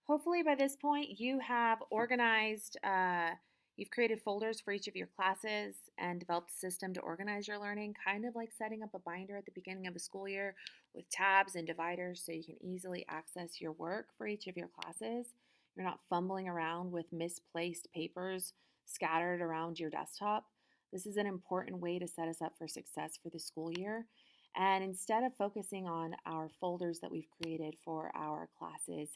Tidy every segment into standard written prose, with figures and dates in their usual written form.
Hopefully, by this point, you have organized, you've created folders for each of your classes and developed a system to organize your learning, kind of like setting up a binder at the beginning of the school year with tabs and dividers so you can easily access your work for each of your classes. You're not fumbling around with misplaced papers scattered around your desktop. This is an important way to set us up for success for the school year. And instead of focusing on our folders that we've created for our classes,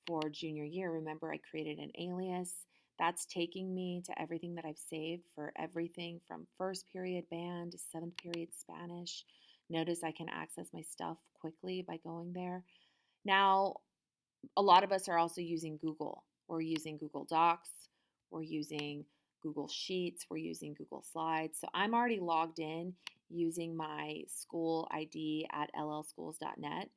for junior year, remember I created an alias. That's taking me to everything that I've saved for everything from first period band to seventh period Spanish. Notice I can access my stuff quickly by going there. Now, a lot of us are also using Google. We're using Google Docs, we're using Google Sheets, we're using Google Slides. So I'm already logged in using my school ID at llschools.net,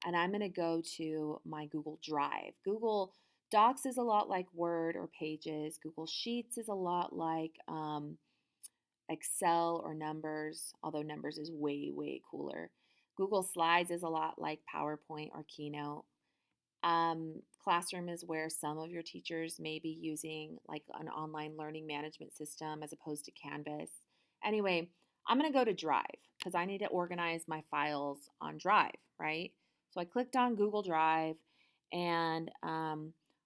and I'm going to go to my Google Drive. Google Docs is a lot like Word or Pages. Google Sheets is a lot like Excel or Numbers, although Numbers is way, way cooler. Google Slides is a lot like PowerPoint or Keynote. Classroom is where some of your teachers may be using like an online learning management system as opposed to Canvas. Anyway, I'm going to go to Drive because I need to organize my files on Drive, right? So I clicked on Google Drive, and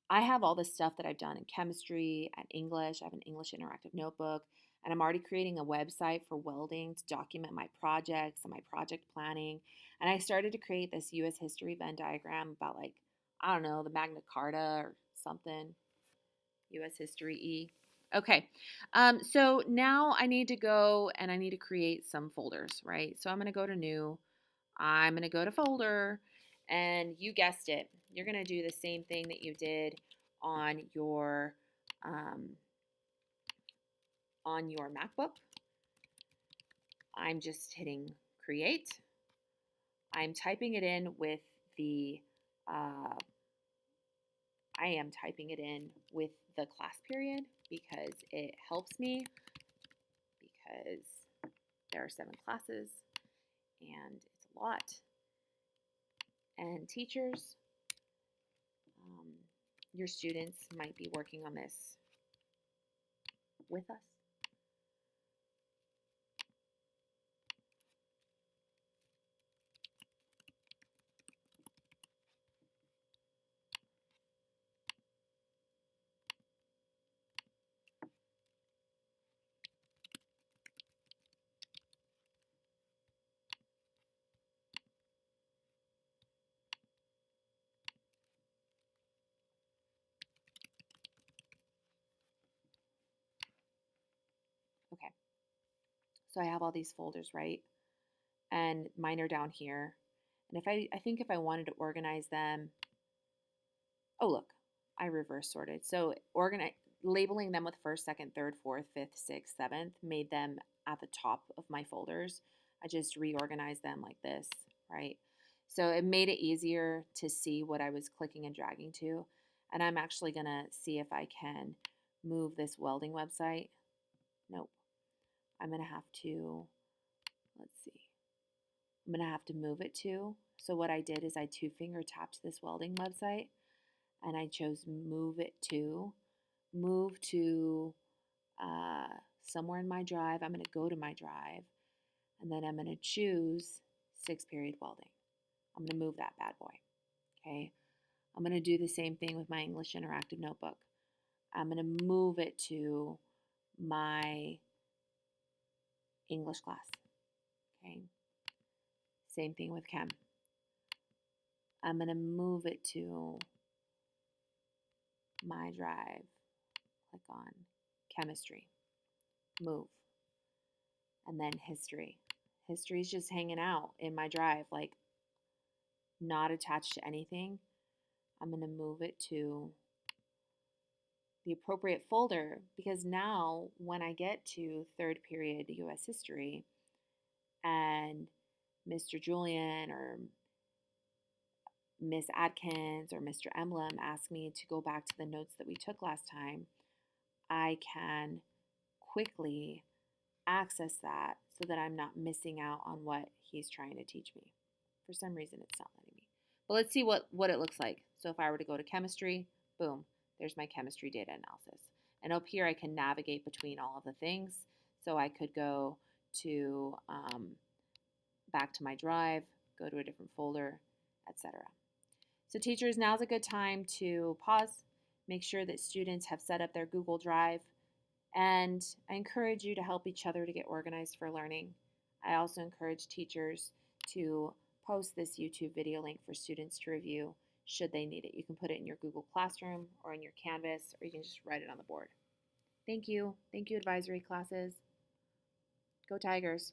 I have all this stuff that I've done in chemistry and English. I have an English interactive notebook, and I'm already creating a website for welding to document my projects and my project planning. And I started to create this US history Venn diagram about, like, I don't know, the Magna Carta or something, US history E. Okay, so now I need to go and I need to create some folders, right? So I'm going to go to New, I'm going to go to Folder, and you guessed it, you're going to do the same thing that you did on your um, MacBook. I'm just hitting Create. I'm typing it in with the I am typing it in with the class period because it helps me, because there are 7 classes and it's a lot. And teachers, um, your students might be working on this with us. Okay, so I have all these folders, right? And mine are down here. And I think if I wanted to organize them, oh look, I reverse sorted. So labeling them with first, second, third, fourth, fifth, sixth, seventh made them at the top of my folders. I just reorganized them like this, right? So it made it easier to see what I was clicking and dragging to. And I'm actually gonna see if I can move this welding website. Nope. I'm gonna have to, let's see. I'm gonna have to move it to. So what I did is I 2-finger tapped this welding website and I chose move to uh, somewhere in my drive. I'm going to go to my drive, and then I'm going to choose 6th period welding. I'm going to move that bad boy. Okay. I'm going to do the same thing with my English interactive notebook. I'm going to move it to my English class. Okay. Same thing with chem. I'm going to move it to my drive. Click on chemistry. Move. And then history. History is just hanging out in my drive, like not attached to anything. I'm going to move it to the appropriate folder, because now when I get to 3rd period US history and Mr. Julian or Miss Adkins or Mr. Emblem ask me to go back to the notes that we took last time, I can quickly access that so that I'm not missing out on what he's trying to teach me. For some reason, it's not letting me. But let's see what it looks like. So if I were to go to chemistry, boom, there's my chemistry data analysis. And up here I can navigate between all of the things. So I could go to back to my drive, go to a different folder, etc. So teachers, now's a good time to pause, make sure that students have set up their Google Drive, and I encourage you to help each other to get organized for learning. I also encourage teachers to post this YouTube video link for students to review should they need it. You can put it in your Google Classroom or in your Canvas, or you can just write it on the board. Thank you. Thank you, advisory classes. Go Tigers.